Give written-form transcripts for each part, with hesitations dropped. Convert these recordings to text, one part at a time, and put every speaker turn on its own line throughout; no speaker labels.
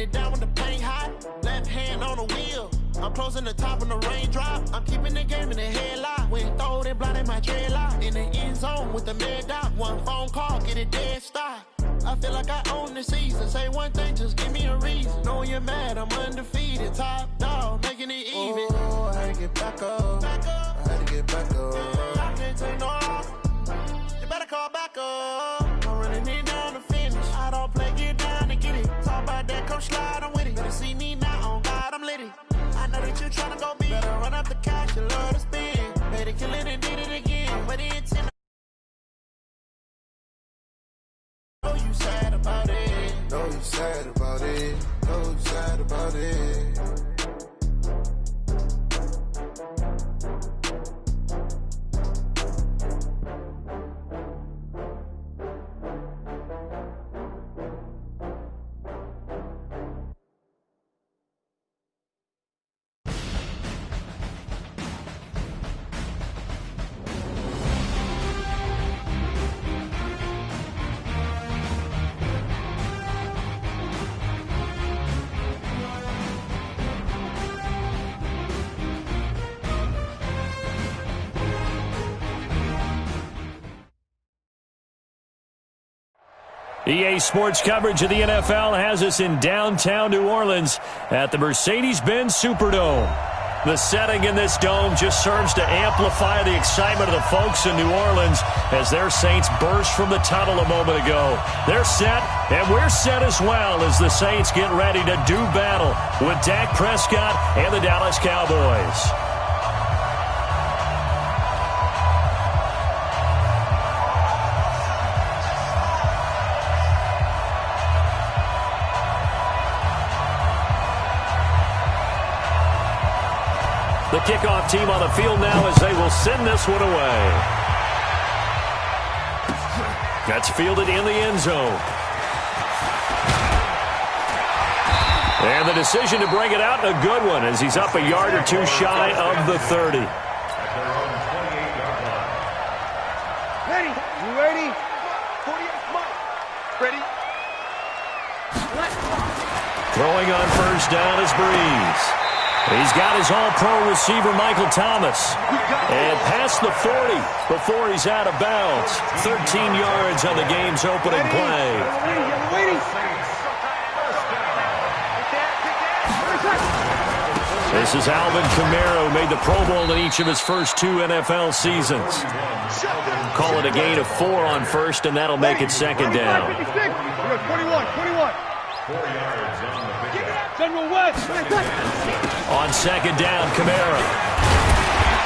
it down when the paint hot. Left hand on the wheel. I'm closing the top when the raindrop. I'm keeping the game in the headlock. When throwed and blinded my dreadlock. In the end zone with the mad dot. One phone call, get it dead stop. I feel like I own the season. Say one thing, just give me a reason. Knowing you're mad, I'm undefeated. Top dog, making it even. Oh, I had to get back up. I had to get back up. I can't take no off. You better call back up. I'm running it down to finish. I don't play, get down to get it. Talk about that, come slide, I'm with it. Better see me now, on God, I'm litty. I know that you tryna go big. Better run up the cash, you love to spend. Made it, kill it, and did it again. But it's in. Know you sad about it. Know you sad about it. Know you sad about it.
EA Sports coverage of the NFL has us in downtown New Orleans at the Mercedes-Benz Superdome. The setting in this dome just serves to amplify the excitement of the folks in New Orleans as their Saints burst from the tunnel a moment ago. They're set, and we're set as well as the Saints get ready to do battle with Dak Prescott and the Dallas Cowboys. The kickoff team on the field now as they will send this one away. That's fielded in the end zone. And the decision to bring it out, a good one, as he's up a yard or two shy of the 30.
Ready? You ready? 48, come on. Ready?
Throwing on first down is Breeze. He's got his all-pro receiver, Michael Thomas. And past the 40 before he's out of bounds. 13 yards on the game's opening play. This is Alvin Kamara, who made the Pro Bowl in each of his first 2 NFL seasons. Call it a gain of 4 on first, and that'll make it second down.
21. 4 yards on the pickup. General West.
On second down, Kamara.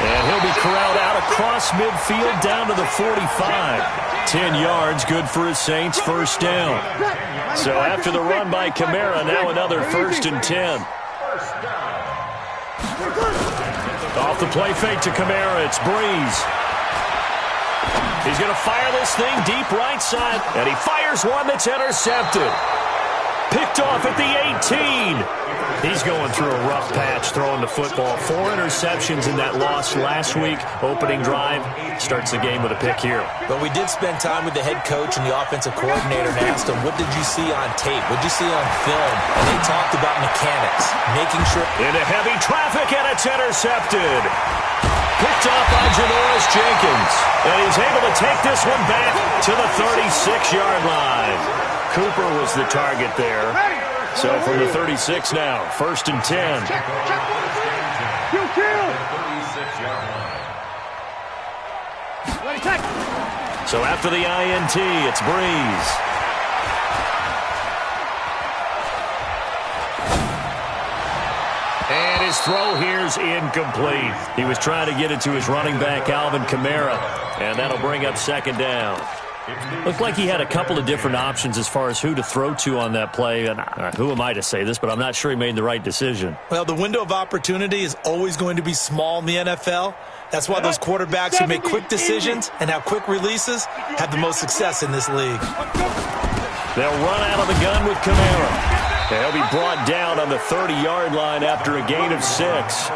And he'll be corralled out across midfield down to the 45. 10 yards, good for his Saints, first down. So after the run by Kamara, now another 1st and 10. Off the play fake to Kamara, it's Breeze. He's going to fire this thing deep right side, and he fires one that's intercepted. Picked off at the 18. He's going through a rough patch throwing the football. 4 interceptions in that loss last week. Opening drive starts the game with a pick here.
But we did spend time with the head coach and the offensive coordinator and asked him, what did you see on tape? What did you see on film? And they talked about mechanics, making sure.
Into heavy traffic, and it's intercepted. Picked off by Janoris Jenkins. And he's able to take this one back to the 36-yard line. Cooper was the target there. So from the 36 now, 1st and 10. So after the INT, it's Breeze. And his throw here's incomplete. He was trying to get it to his running back, Alvin Kamara, and that'll bring up second down. Looked like he had a couple of different options as far as who to throw to on that play. And who am I to say this, but I'm not sure he made the right decision.
Well, the window of opportunity is always going to be small in the NFL. That's why those quarterbacks who make quick decisions and have quick releases have the most success in this league.
They'll run out of the gun with Kamara. They'll be brought down on the 30-yard line after a gain of 6.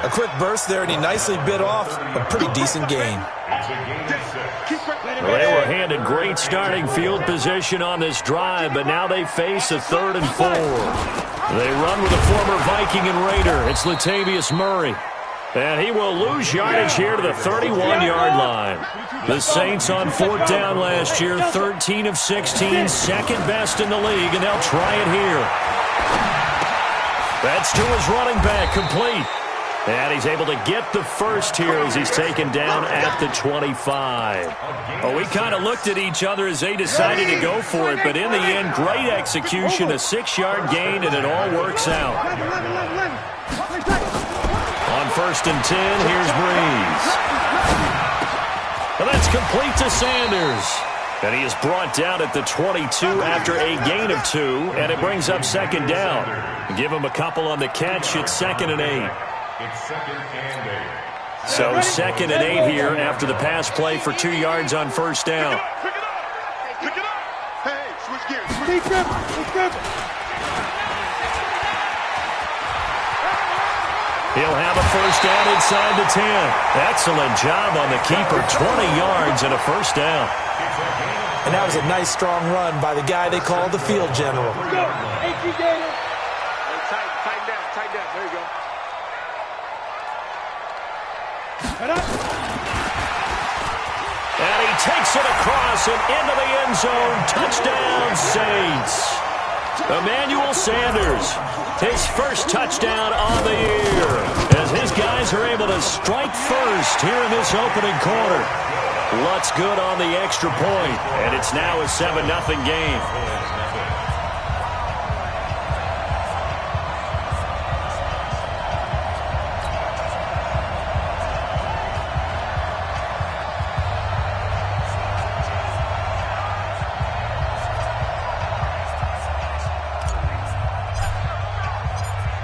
A quick burst there, and he nicely bit off a pretty decent gain.
Well, they were handed great starting field position on this drive, but now they face a 3rd and 4. They run with a former Viking and Raider. It's Latavius Murray. And he will lose yardage here to the 31-yard line. The Saints on 4th down last year, 13 of 16, second best in the league, and they'll try it here. That's to his running back, complete. And he's able to get the first here as he's taken down at the 25. Well, we kind of looked at each other as they decided to go for it, but in the end, great execution, a 6-yard gain, and it all works out. On 1st and 10, here's Breeze. Well, that's complete to Sanders. And he is brought down at the 22 after a gain of 2, and it brings up 2nd down. Give him a couple on the catch. It's 2nd and 8.
It's 2nd and 8.
So 2nd and 8 here after the pass play for 2 yards on 1st down.
Pick it up. Pick it up. Hey, switch gears.
He'll have a 1st down inside the 10. Excellent job on the keeper. 20 yards and a 1st down.
And that was a nice, strong run by the guy they call the field general.
Tighten down. There you go.
And he takes it across and into the end zone. Touchdown, Saints. Emmanuel Sanders, his first touchdown on the year, as his guys are able to strike first here in this opening quarter. Lutz good on the extra point, and it's now a 7-0 game.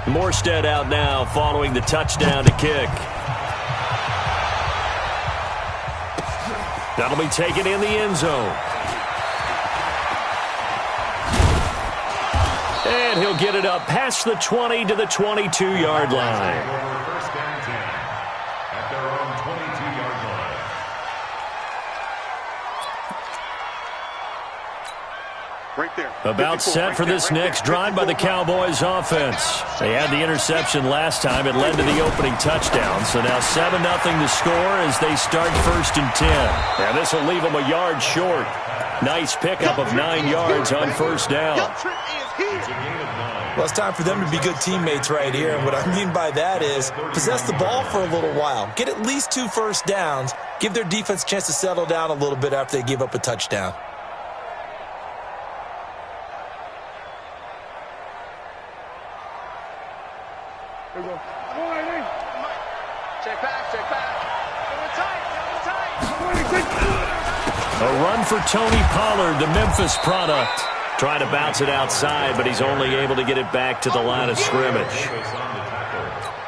Morstead out now following the touchdown to kick. That'll be taken in the end zone. And he'll get it up past the 20 to the 22-yard line.
First down 10 at their own 22-yard line. Right there.
About set for this next drive by the Cowboys offense. They had the interception last time. It led to the opening touchdown. So now 7-0 to score as they start 1st and 10. And this will leave them a yard short. Nice pickup of 9 yards on 1st down.
Well, it's time for them to be good teammates right here. And what I mean by that is possess the ball for a little while. Get at least 2 first downs. Give their defense a chance to settle down a little bit after they give up a touchdown.
A run for Tony Pollard, the Memphis product. Trying to bounce it outside, but he's only able to get it back to the line of scrimmage.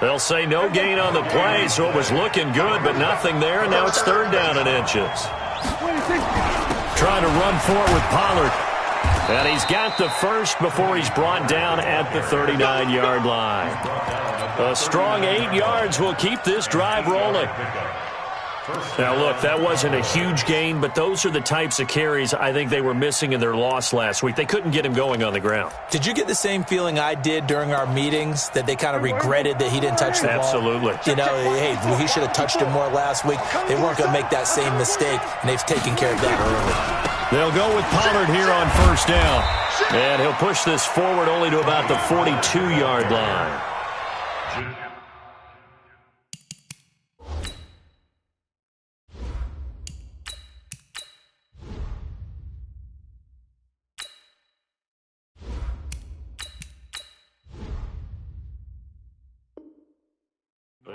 They'll say no gain on the play, so it was looking good, but nothing there, and now it's 3rd down and inches. Trying to run for it with Pollard. And he's got the first before he's brought down at the 39-yard line. A strong 8 yards will keep this drive rolling. Now, look, that wasn't a huge gain, but those are the types of carries I think they were missing in their loss last week. They couldn't get him going on the ground.
Did you get the same feeling I did during our meetings, that they kind of regretted that he didn't touch the ball?
Absolutely.
You know, hey, he should have touched it more last week. They weren't going to make that same mistake, and they've taken care of that early.
They'll go with Pollard here on 1st down. And he'll push this forward only to about the 42-yard line.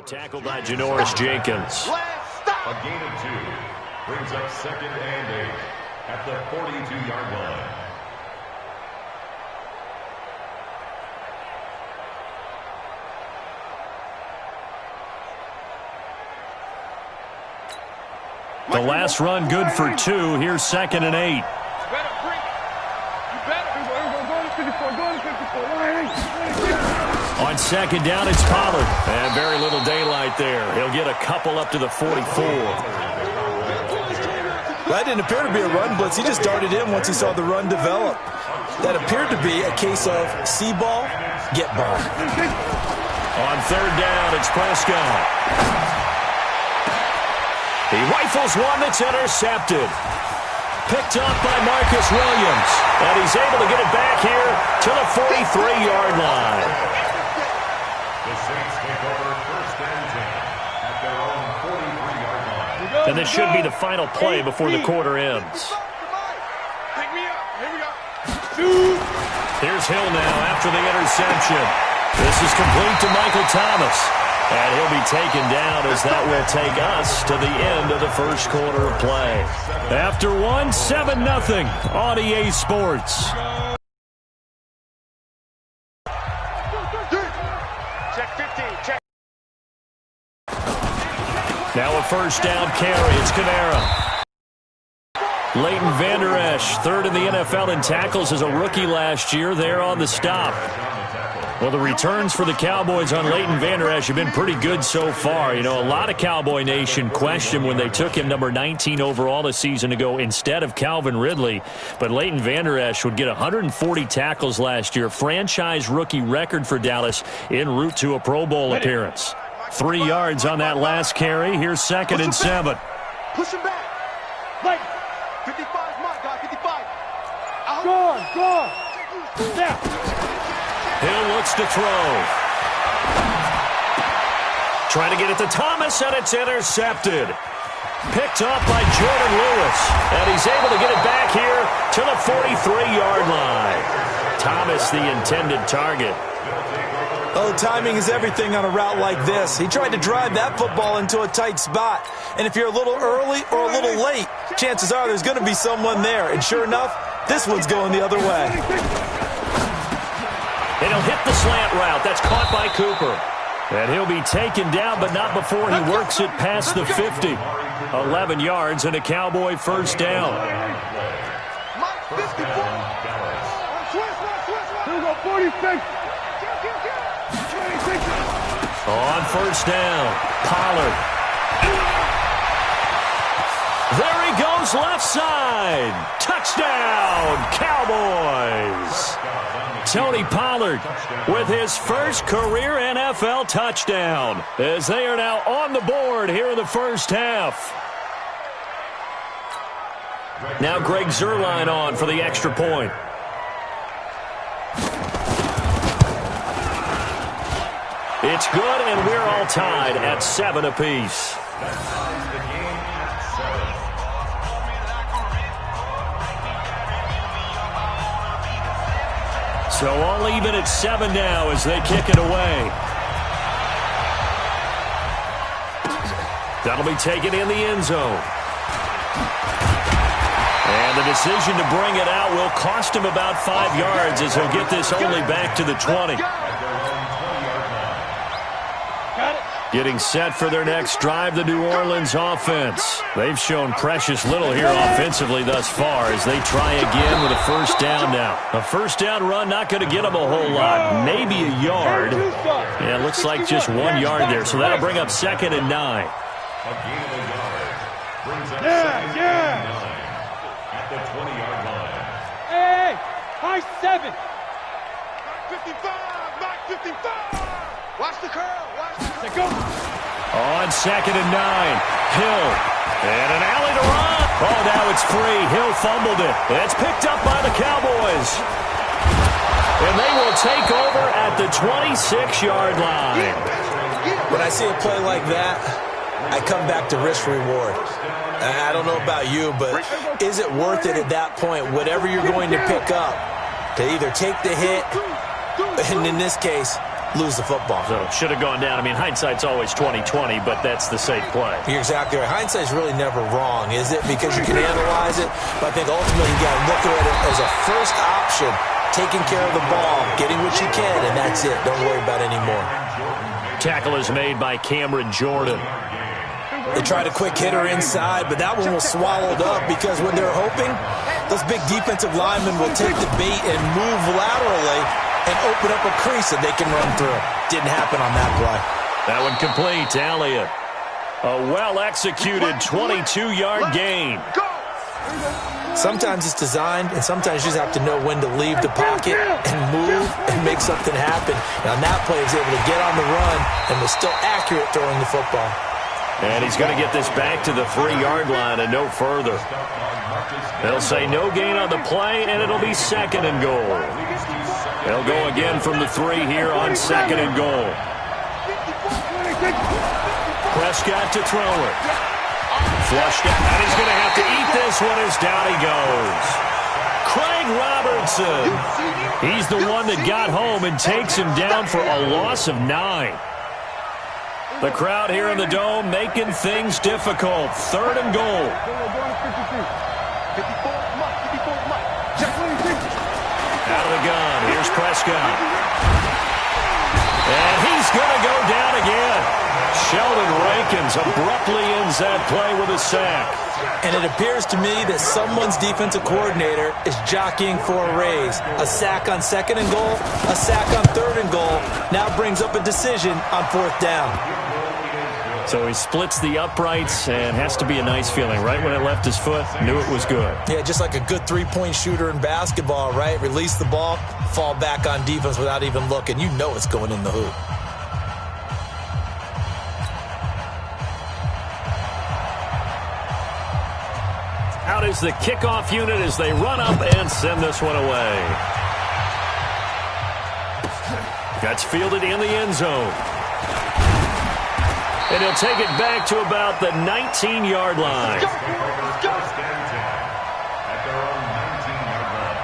Tackled by Janoris Jenkins.
A gain of 2 brings up 2nd and 8 at the 42-yard line.
The last run good for 2. Here's 2nd and 8. On 2nd down, it's Pollard. And very little daylight there. He'll get a couple up to the 44.
That didn't appear to be a run blitz. He just darted in once he saw the run develop. That appeared to be a case of see ball, get ball.
On third down, it's Prescott. He rifles one that's intercepted. Picked up by Marcus Williams. And he's able to get it back here to the 43-yard line.
The Saints take over first and 10 at their own 43-yard line.
And this should be the final play before the quarter ends.
Pick me up. Here we go.
Here's Hill now after the interception. This is complete to Michael Thomas. And he'll be taken down as that will take us to the end of the first quarter of play. After 7-0 on EA Sports.
Check 15. Check.
Now a first down carry. It's Kamara. Leighton Vander Esch, third in the NFL in tackles as a rookie last year, there on the stop. Well, the returns for the Cowboys on Leighton Vander Esch have been pretty good so far. You know, a lot of Cowboy Nation questioned when they took him number 19 overall a season ago instead of Calvin Ridley. But Leighton Vander Esch would get 140 tackles last year, franchise rookie record for Dallas en route to a Pro Bowl appearance. 3 yards on that last carry. Here's 2nd and 7.
Push him back. Like 55 is my guy. 55. Go on. Yeah.
Hill looks to throw. Trying to get it to Thomas, and it's intercepted. Picked up by Jordan Lewis, and he's able to get it back here to the 43-yard line. Thomas, the intended target.
Oh, timing is everything on a route like this. He tried to drive that football into a tight spot. And if you're a little early or a little late, chances are there's going to be someone there. And sure enough, this one's going the other way.
And he'll hit the slant route. That's caught by Cooper. And he'll be taken down, but not before he works it past the 50. 11 yards and a Cowboy first down.
Here we go, 46.
On first down, Pollard. There he goes, left side. Touchdown, Cowboys. Tony Pollard with his first career NFL touchdown as they are now on the board here in the first half. Now Greg Zuerlein on for the extra point. It's good, and we're all tied at 7 apiece. So all even at 7 now as they kick it away. That'll be taken in the end zone. And the decision to bring it out will cost him about 5 yards as he'll get this only back to the 20. Getting set for their next drive, the New Orleans offense. They've shown precious little here offensively thus far as they try again with a first down now. A first down run not going to get them a whole lot, maybe a yard. Yeah, it looks like just 1 yard there, so that'll bring up 2nd and 9.
A gain of a yard brings up 2nd and 9 at the 20-yard line.
Hey, high 7. 55, Mike 55. Watch the curl. Go.
On 2nd and 9, Hill. And an alley to run. Oh, now it's free. Hill fumbled it. It's picked up by the Cowboys. And they will take over at the 26-yard line.
When I see a play like that, I come back to risk-reward. I don't know about you, but is it worth it at that point, whatever you're going to pick up, to either take the hit, and in this case, lose the football?
So should have gone down. I mean, hindsight's always 20/20, but that's the safe play.
You're exactly right. Hindsight's really never wrong, is it? Because you can analyze it, but I think ultimately you got to look at it as a first option, taking care of the ball, getting what you can, and that's it. Don't worry about it anymore.
Tackle is made by Cameron Jordan.
They tried a quick hitter inside, but that one was swallowed up because when they're hoping, those big defensive linemen will take the bait and move laterally and open up a crease that they can run through. Didn't happen on that play.
That one complete to Elliott. A well-executed 22-yard gain.
Sometimes it's designed, and sometimes you just have to know when to leave the pocket and move and make something happen. And on that play, he was able to get on the run and was still accurate throwing the football.
And he's going to get this back to the 3-yard line and no further. They'll say no gain on the play, and it'll be 2nd and goal. They'll go again from the 3 here on 2nd and goal. Prescott to throw it. Flushed out, and he's going to have to eat this one as down he goes. Craig Robertson. He's the one that got home and takes him down for a loss of 9. The crowd here in the Dome making things difficult. 3rd and goal. Out of the gun. Here's Prescott. And he's going to go down again. Sheldon Rankins abruptly ends that play with a sack.
And it appears to me that someone's defensive coordinator is jockeying for a raise. A sack on 2nd and goal, a sack on 3rd and goal. Now brings up a decision on 4th down.
So he splits the uprights, and has to be a nice feeling. Right when it left his foot, knew it was good.
Yeah, just like a good 3-point shooter in basketball, right? Release the ball, fall back on defense without even looking. You know it's going in the hoop.
Out is the kickoff unit as they run up and send this one away. That's fielded in the end zone. And he'll take it back to about the 19-yard line.
At their own 19-yard line.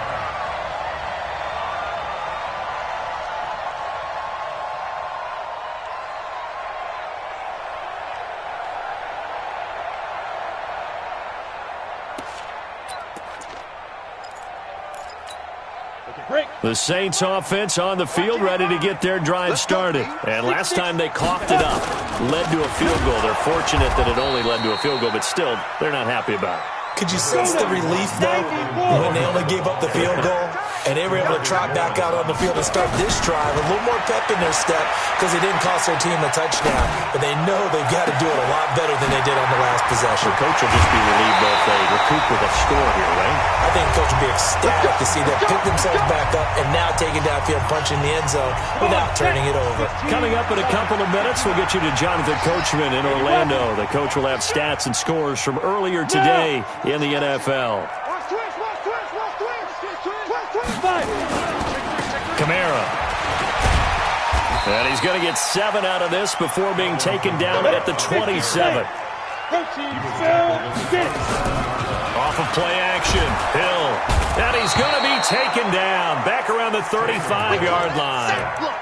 The Saints offense on the field, ready to get their drive started. And last time they coughed it up, led to a field goal. They're fortunate that it only led to a field goal, but still, they're not happy about it.
Could you sense the relief, though, when they only gave up the field goal and they were able to trot back out on the field and start this drive? A little more pep in their step because they didn't cost their team a touchdown. But they know they've got to do it a lot better than they did on the last possession.
The coach will just be relieved that they recoup with a score here, right?
I think the coach will be ecstatic to see them pick themselves back up and now take it downfield, punching the end zone without turning it over.
Coming up in a couple of minutes, we'll get you to Jonathan Coachman in Orlando. The coach will have stats and scores from earlier today in the NFL. Kamara. And he's going to get 7 out of this before being taken down at the 27. Off of play action. Hill. And he's going to be taken down back around the 35-yard line.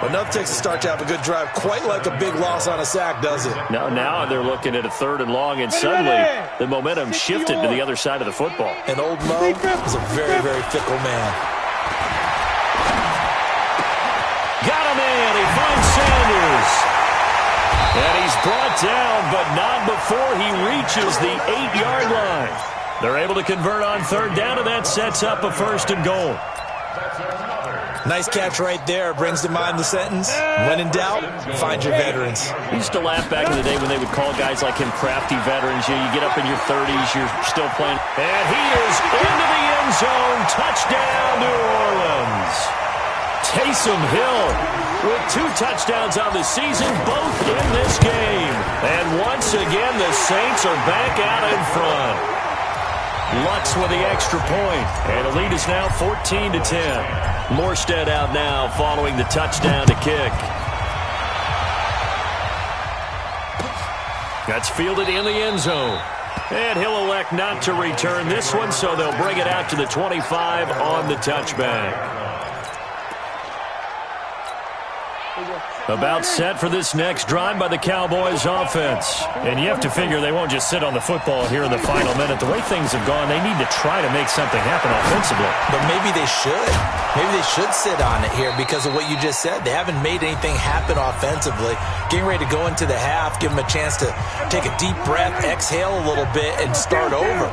Enough takes to start to have a good drive. Quite like a big loss on a sack, does it?
Now they're looking at a 3rd and long, and suddenly the momentum shifted to the other side of the football.
And old Mo is a very, very fickle man.
Got him in. He finds Sanders. And he's brought down, but not before he reaches the 8-yard line. They're able to convert on 3rd down, and that sets up a 1st and goal.
Nice catch right there. Brings to mind the sentence, when in doubt, find your veterans.
We used to laugh back in the day when they would call guys like him crafty veterans. You get up in your 30s, you're still playing. And he is into the end zone. Touchdown, New Orleans. Taysom Hill with 2 touchdowns on the season, both in this game. And once again, the Saints are back out in front. Lutz with the extra point, and the lead is now 14-10. Morstead out now following the touchdown to kick. That's fielded in the end zone. And he'll elect not to return this one, so they'll bring it out to the 25 on the touchback. About set for this next drive by the Cowboys offense. And you have to figure they won't just sit on the football here in the final minute. The way things have gone, they need to try to make something happen offensively.
But maybe they should. Maybe they should sit on it here because of what you just said. They haven't made anything happen offensively. Getting ready to go into the half, give them a chance to take a deep breath, exhale a little bit, and start over.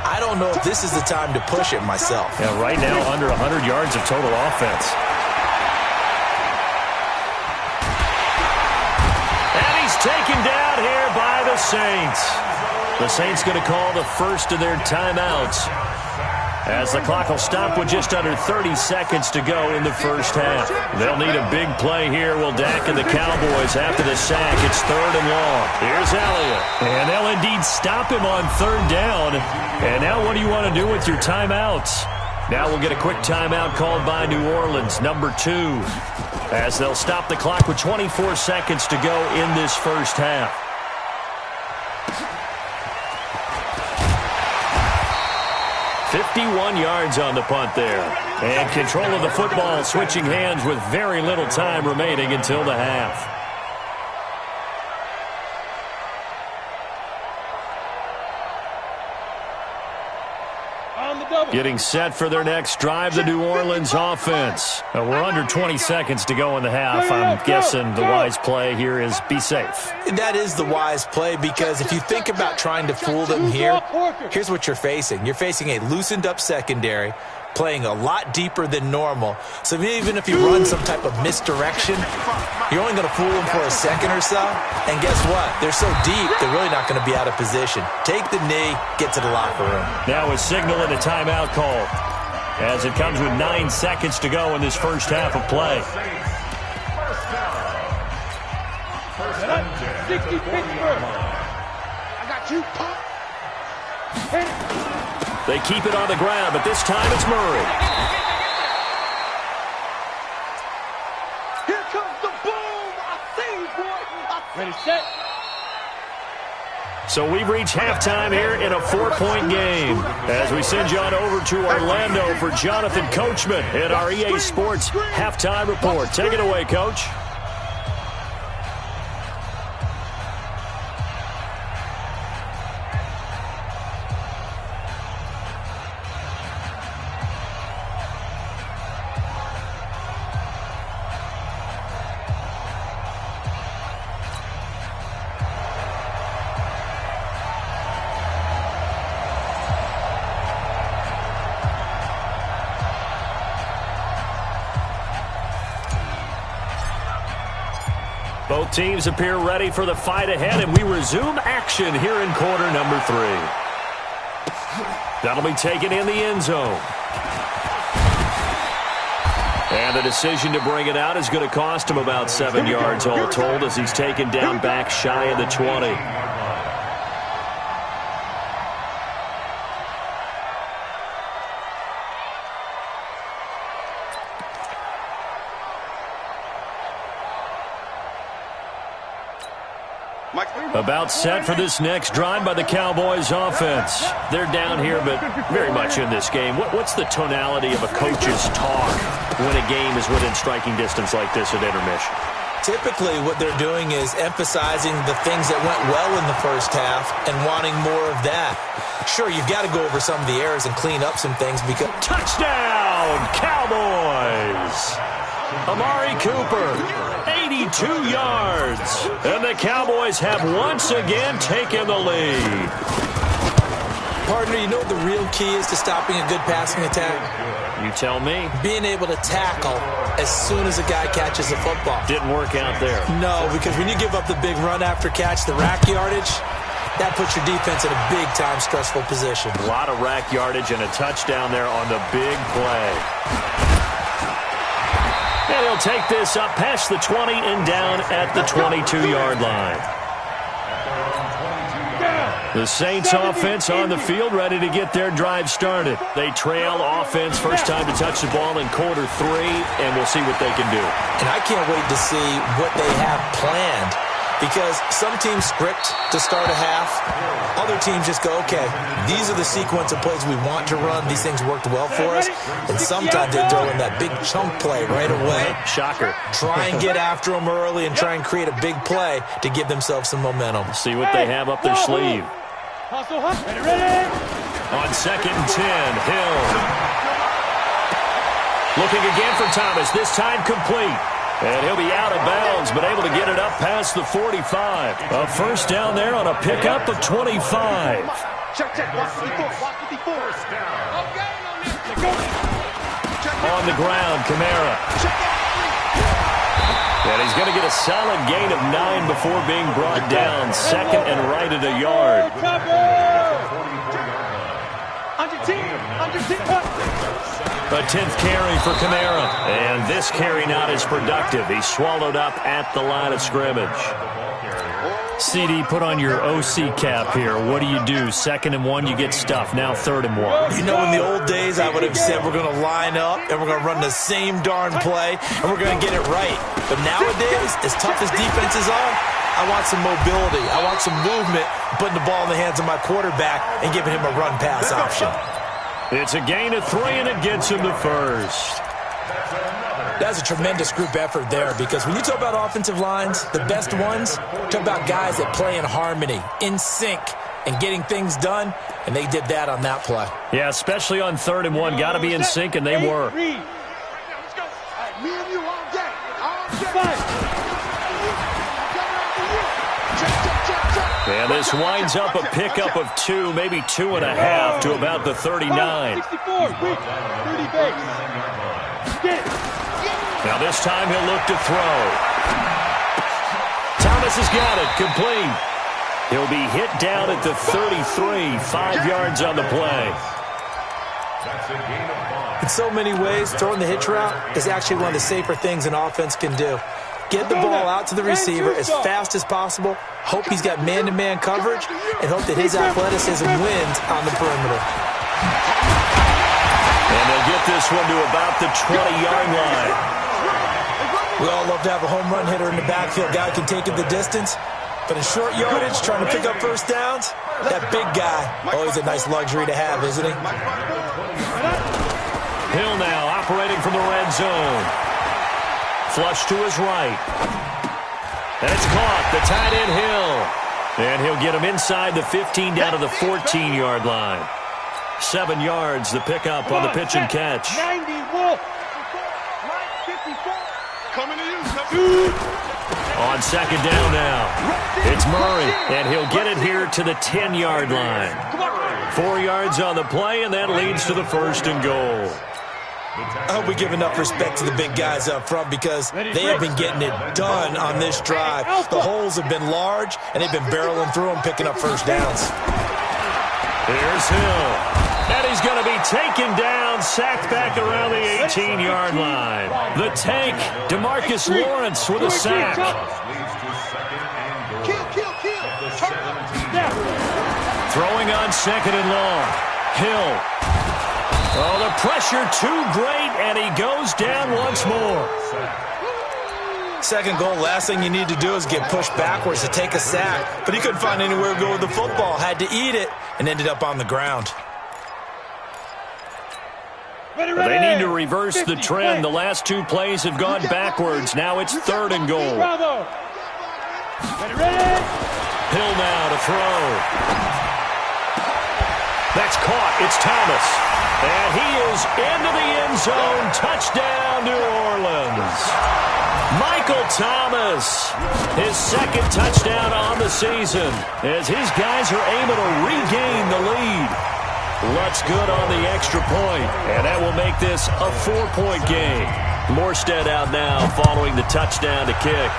I don't know if this is the time to push it myself.
Yeah, right now under 100 yards of total offense. Taken down here by the Saints. The Saints going to call the first of their timeouts, as the clock will stop with just under 30 seconds to go in the first half. They'll need a big play here. Will Dak and the Cowboys after the sack. It's 3rd and long. Here's Elliott. And they'll indeed stop him on 3rd down. And now what do you want to do with your timeouts? Now we'll get a quick timeout called by New Orleans, number 2, as they'll stop the clock with 24 seconds to go in this first half. "51 yards on the punt there. And control of the football switching hands with very little time remaining until the half. Getting set for their next drive, the New Orleans offense. We're under 20 seconds to go in the half. I'm guessing the wise play here is be safe.
That is the wise play, because if you think about trying to fool them here, here's what you're facing. You're facing a loosened up secondary, playing a lot deeper than normal. So even if you run some type of misdirection, you're only going to fool them for a second or so. And guess what? They're so deep, they're really not going to be out of position. Take the knee, get to the locker room.
Now a signal and a timeout call, as it comes with 9 seconds to go in this first half of play.
60 Pittsburgh. I got you.
They keep it on the ground, but this time it's Murray.
Here comes the boom. I see you, boy. Ready, set.
So we've reached halftime here in a 4-point game, as we send you on over to Orlando for Jonathan Coachman at our EA Sports Halftime Report. Take it away, Coach. Both teams appear ready for the fight ahead, and we resume action here in quarter number 3. That'll be taken in the end zone. And the decision to bring it out is going to cost him about 7 yards all told, as he's taken down back shy of the 20. About set for this next drive by the Cowboys offense. They're down here, but very much in this game. What's the tonality of a coach's talk when a game is within striking distance like this at intermission?
Typically, what they're doing is emphasizing the things that went well in the first half and wanting more of that. Sure, you've got to go over some of the errors and clean up some things because...
Touchdown, Cowboys! Amari Cooper, 82 yards. And the Cowboys have once again taken the lead.
Partner, you know what the real key is to stopping a good passing attack?
You tell me.
Being able to tackle as soon as a guy catches the football.
Didn't work out there.
No, because when you give up the big run after catch, the rack yardage, that puts your defense in a big-time stressful position.
A lot of rack yardage and a touchdown there on the big play. And he'll take this up past the 20 and down at the 22-yard line. The Saints offense on the field, ready to get their drive started. They trail offense, first time to touch the ball in quarter 3, and we'll see what they can do.
And I can't wait to see what they have planned, because some teams script to start a half. Other teams just go, okay, these are the sequence of plays we want to run. These things worked well for us. And sometimes they throw in that big chunk play right away.
Shocker.
Try and get after them early and try and create a big play to give themselves some momentum.
See what they have up their sleeve.
Ready?
On 2nd and 10, Hill. Looking again for Thomas, this time complete. And he'll be out of bounds, but able to get it up past the 45. A first down there on a pickup of 25.
Check. Watch 54. On
On the ground, Kamara. And he's going to get a solid gain of 9 before being brought down. Second and right at a yard. A 10th carry for Kamara. And this carry not as productive. He's swallowed up at the line of scrimmage. CD, put on your OC cap here. What do you do? 2nd and 1, you get stuffed. Now 3rd and 1.
You know, in the old days, I would have said we're going to line up and we're going to run the same darn play and we're going to get it right. But nowadays, as tough as defenses are, I want some mobility. I want some movement, putting the ball in the hands of my quarterback and giving him a run-pass option.
It's a gain of 3, and it gets him to first.
That's a tremendous group effort there, because when you talk about offensive lines, the best ones, talk about guys that play in harmony, in sync, and getting things done, and they did that on that play.
Yeah, especially on 3rd and 1. Got to be in sync, and they were. And this winds up a pickup of 2, maybe 2.5 to about the 39. Now this time he'll look to throw. Thomas has got it, complete. He'll be hit down at the 33, 5 yards on the play.
In so many ways, throwing the hitch route is actually one of the safer things an offense can do. Get the ball out to the receiver as fast as possible, hope he's got man-to-man coverage, and hope that his athleticism wins on the perimeter.
And they'll get this one to about the 20-yard line.
We all love to have a home run hitter in the backfield, guy who can take it the distance. But in short yardage, trying to pick up first downs, that big guy, always a nice luxury to have, isn't he?
Hill now operating from the red zone. Flush to his right. And it's caught. The tight end Hill. And he'll get him inside the 15 down to the 14-yard line. 7 yards, the pickup on the pitch and catch.
90 Wolf. 54. Coming to you.
On 2nd down now. It's Murray, and he'll get it here to the 10-yard line. 4 yards on the play, and that leads to the 1st and goal.
I hope we give enough respect to the big guys up front, because they have been getting it done on this drive. The holes have been large, and they've been barreling through them, picking up first downs.
Here's Hill. And he's going to be taken down, sacked back around the 18-yard line. The tank, DeMarcus Lawrence with a sack. Throwing on 2nd and long. Hill. Oh, the pressure too great, and he goes down once more.
2nd goal, last thing you need to do is get pushed backwards to take a sack. But he couldn't find anywhere to go with the football, had to eat it, and ended up on the ground.
They need to reverse the trend. The last 2 plays have gone backwards. Now it's 3rd and goal. Hill now to throw. That's caught. It's Thomas. And he is into the end zone. Touchdown, New Orleans. Michael Thomas, his 2nd touchdown on the season, as his guys are able to regain the lead. Lutz good on the extra point, and that will make this a 4-point game. Morstead out now following the touchdown to kick.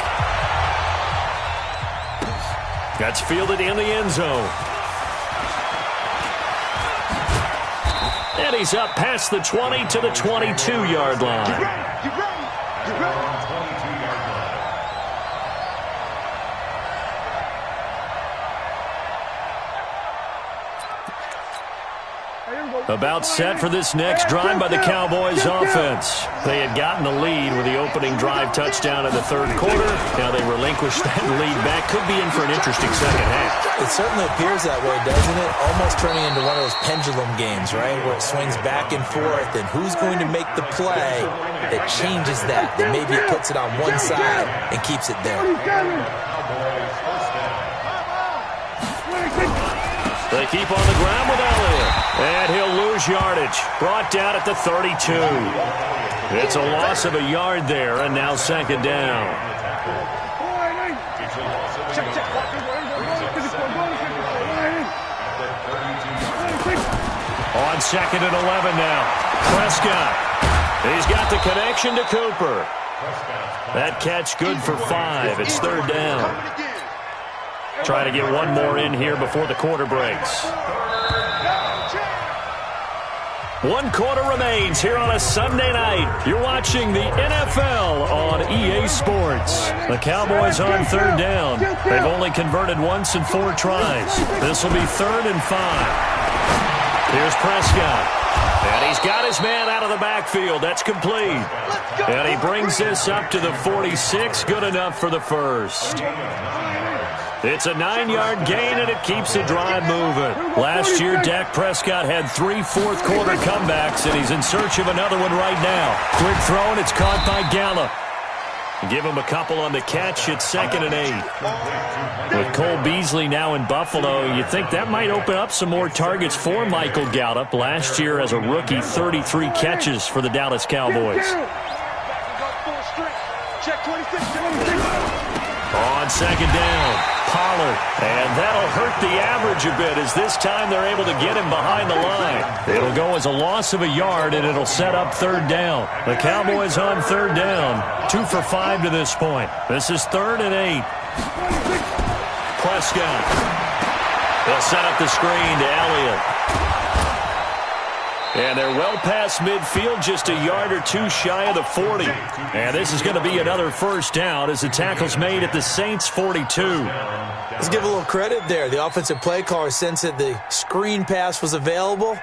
That's fielded in the end zone. And he's up past the 20 to the 22-yard line.
Get ready.
About set for this next drive by the Cowboys offense. They had gotten the lead with the opening drive touchdown in the 3rd quarter. Now they relinquished that lead back. Could be in for an interesting second half.
It certainly appears that way, doesn't it? Almost turning into one of those pendulum games, right? Where it swings back and forth, and who's going to make the play that changes that? That maybe it puts it on one side and keeps it there.
They keep on the ground with Elliott. And he'll lose yardage. Brought down at the 32. It's a loss of a yard there, and now 2nd down. On 2nd and 11 now. Prescott. He's got the connection to Cooper. That catch good for 5. It's third down. Try to get one more in here before the quarter breaks. 1 quarter remains here on a Sunday night. You're watching the NFL on EA Sports. The Cowboys on third down. They've only converted once in 4 tries. This will be 3rd and 5. Here's Prescott. And he's got his man out of the backfield. That's complete. And he brings this up to the 46. Good enough for the first. It's a 9-yard gain, and it keeps the drive moving. Last year, Dak Prescott had 3 fourth-quarter comebacks, and he's in search of another one right now. Quick throw, and it's caught by Gallup. Give him a couple on the catch. It's 2nd and 8. With Cole Beasley now in Buffalo, you think that might open up some more targets for Michael Gallup. Last year, as a rookie, 33 catches for the Dallas Cowboys. On 2nd down, Pollard. And that'll hurt the average a bit, as this time they're able to get him behind the line. It'll go as a loss of a yard, and it'll set up 3rd down. The Cowboys on 3rd down. 2 for 5 to this point. This is 3rd and 8. Prescott. They'll set up the screen to Elliott. And they're well past midfield, just a yard or 2 shy of the 40. And this is going to be another first down as the tackle's made at the Saints' 42.
Let's give a little credit there. The offensive play caller sensed that the screen pass was available.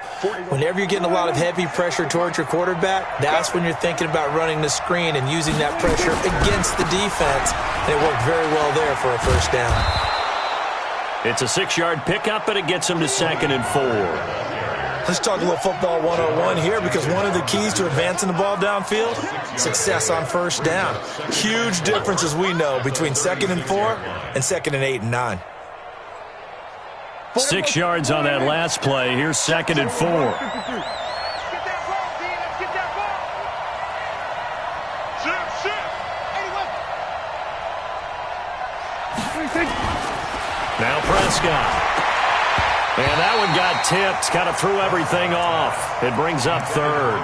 Whenever you're getting a lot of heavy pressure towards your quarterback, that's when you're thinking about running the screen and using that pressure against the defense. And it worked very well there for a first down.
It's a 6-yard pickup, and it gets them to 2nd and 4.
Let's talk a little football 101 here, because one of the keys to advancing the ball downfield, success on first down. Huge difference, as we know, between 2nd and 4 and 2nd and 8 and 9.
6 yards on that last play. Here's 2nd and 4. Now Prescott. And that one got tipped, kind of threw everything off. It brings up 3rd.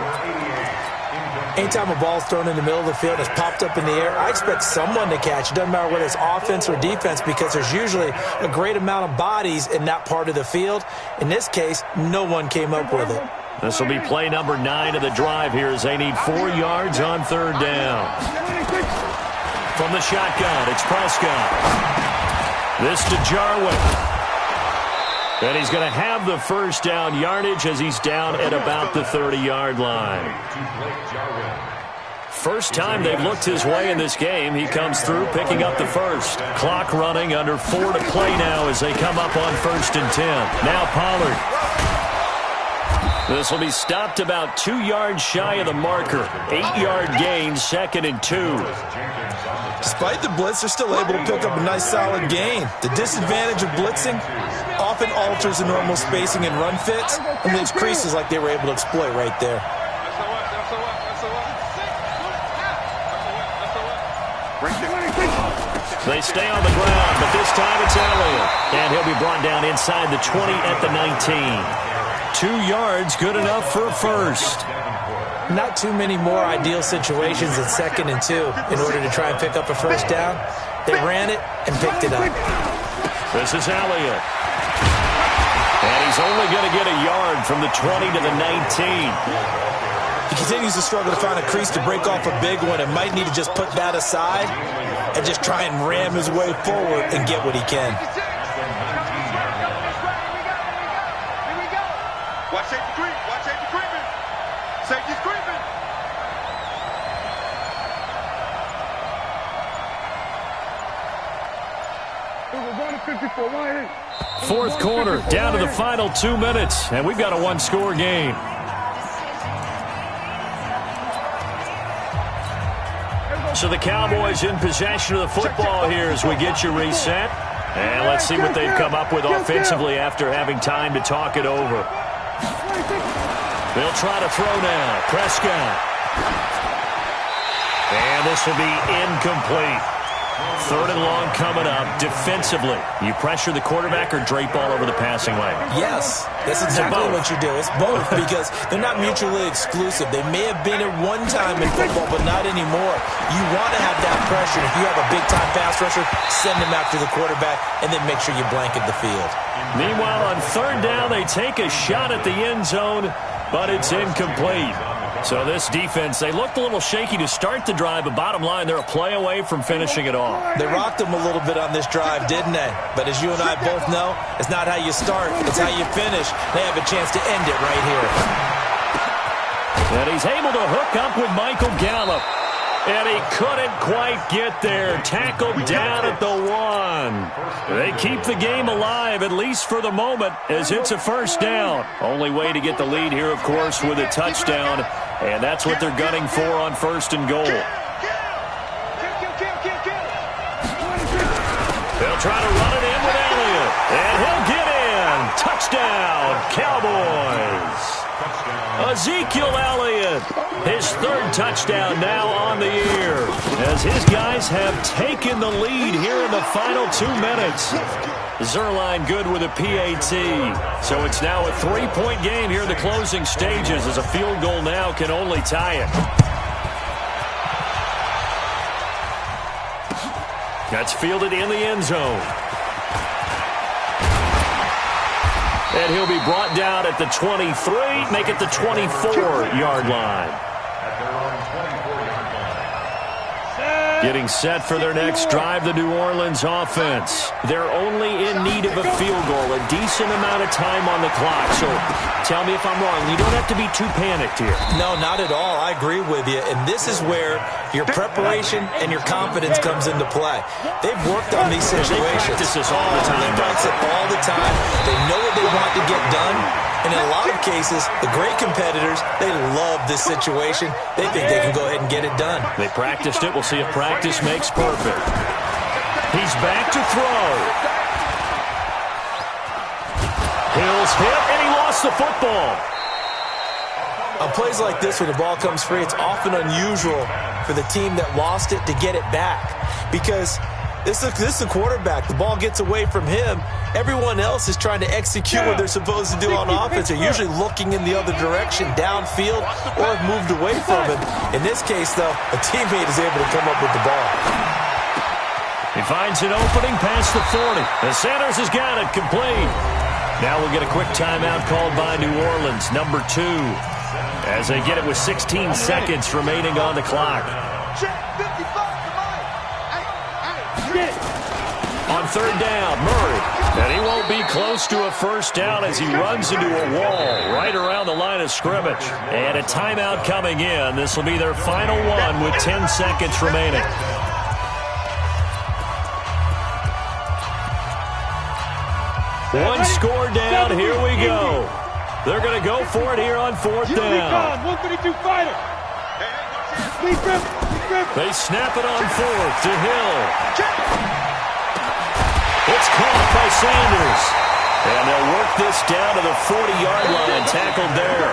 Anytime a ball's thrown in the middle of the field and it's popped up in the air, I expect someone to catch. It doesn't matter whether it's offense or defense, because there's usually a great amount of bodies in that part of the field. In this case, no one came up with it.
This will be play number 9 of the drive here, as they need 4 yards on 3rd down. From the shotgun, it's Prescott. This to Jarwin. And he's going to have the first down yardage as he's down at about the 30-yard line. First time they've looked his way in this game. He comes through picking up the first. Clock running, under 4 to play now as they come up on 1st and 10. Now Pollard. This will be stopped about 2 yards shy of the marker. 8-yard gain, 2nd and 2.
Despite the blitz, they're still able to pick up a nice solid gain. The disadvantage of blitzing often alters the normal spacing and run fits and leaves creases like they were able to exploit right there.
They stay on the ground, but this time it's Elliott. And he'll be brought down inside the 20 at the 19. 2 yards, good enough for a first.
Not too many more ideal situations at 2nd and 2 in order to try and pick up a first down. They ran it and picked it up.
This is Elliott. And he's only going to get a yard from the 20 to the 19.
He continues to struggle to find a crease to break off a big one, and might need to just put that aside and just try and ram his way forward and get what he can.
Watch safety creep. Watch safety creeping. Safety's creeping.
Fourth quarter, down to the final 2 minutes, and we've got a 1-score game. So the Cowboys in possession of the football here as we get you reset. And let's see what they've come up with offensively after having time to talk it over. They'll try to throw now. Prescott. And this will be incomplete. Third and long coming up. Defensively, you pressure the quarterback or drape all over the passing lane?
Yes, that's exactly what you do. It's both because they're not mutually exclusive. They may have been at one time in football, but not anymore. You want to have that pressure. If you have a big-time pass rusher, send him after the quarterback, and then make sure you blanket the field.
Meanwhile, on third down, they take a shot at the end zone, but it's incomplete. So this defense, they looked a little shaky to start the drive, but bottom line, they're a play away from finishing it off.
They rocked them a little bit on this drive, didn't they? But as you and I both know, it's not how you start, it's how you finish. They have a chance to end it right here.
And he's able to hook up with Michael Gallup. And he couldn't quite get there. Tackled down at the 1. They keep the game alive, at least for the moment, as it's a first down. Only way to get the lead here, of course, with a touchdown. And that's what they're gunning for on first and goal. They'll try to run it in with Elliott. And he'll get in. Touchdown, Cowboys. Ezekiel Elliott, his third touchdown now on the year, as his guys have taken the lead here in the final 2 minutes. Zerline good with a PAT. So it's now a 3-point game here in the closing stages, as a field goal now can only tie it. That's fielded in the end zone. And he'll be brought down at the 23, make it the 24-yard line. Getting set for their next drive, the New Orleans offense. They're only in need of a field goal, a decent amount of time on the clock. So tell me if I'm wrong. You don't have to be too panicked here.
No, not at all. I agree with you. And this is where your preparation and your confidence comes into play. They've worked on these situations.
They practice this all the time.
They practice it all the time. They know what they want to get done. And in a lot of cases, the great competitors, they love this situation. They think they can go ahead and get it done.
They practiced it. We'll see if practice makes perfect. He's back to throw. Hill's hit, and he lost the football.
On plays like this, when the ball comes free, it's often unusual for the team that lost it to get it back. Because this is the quarterback. The ball gets away from him. Everyone else is trying to execute what they're supposed to do on offense. They're usually looking in the other direction, downfield, or have moved away from him. In this case, though, a teammate is able to come up with the ball.
He finds an opening past the 40. And Sanders has got it complete. Now we'll get a quick timeout called by New Orleans, number 2, as they get it with 16 seconds remaining on the clock. On third down, Murray. And he won't be close to a first down as he runs into a wall right around the line of scrimmage. And a timeout coming in. This will be their final one with 10 seconds remaining. One score down. Here we go. They're going to go for it here on fourth down.
132 fighter.
They snap it on fourth to Hill. It's caught by Sanders. And they'll work this down to the 40-yard line, tackled there.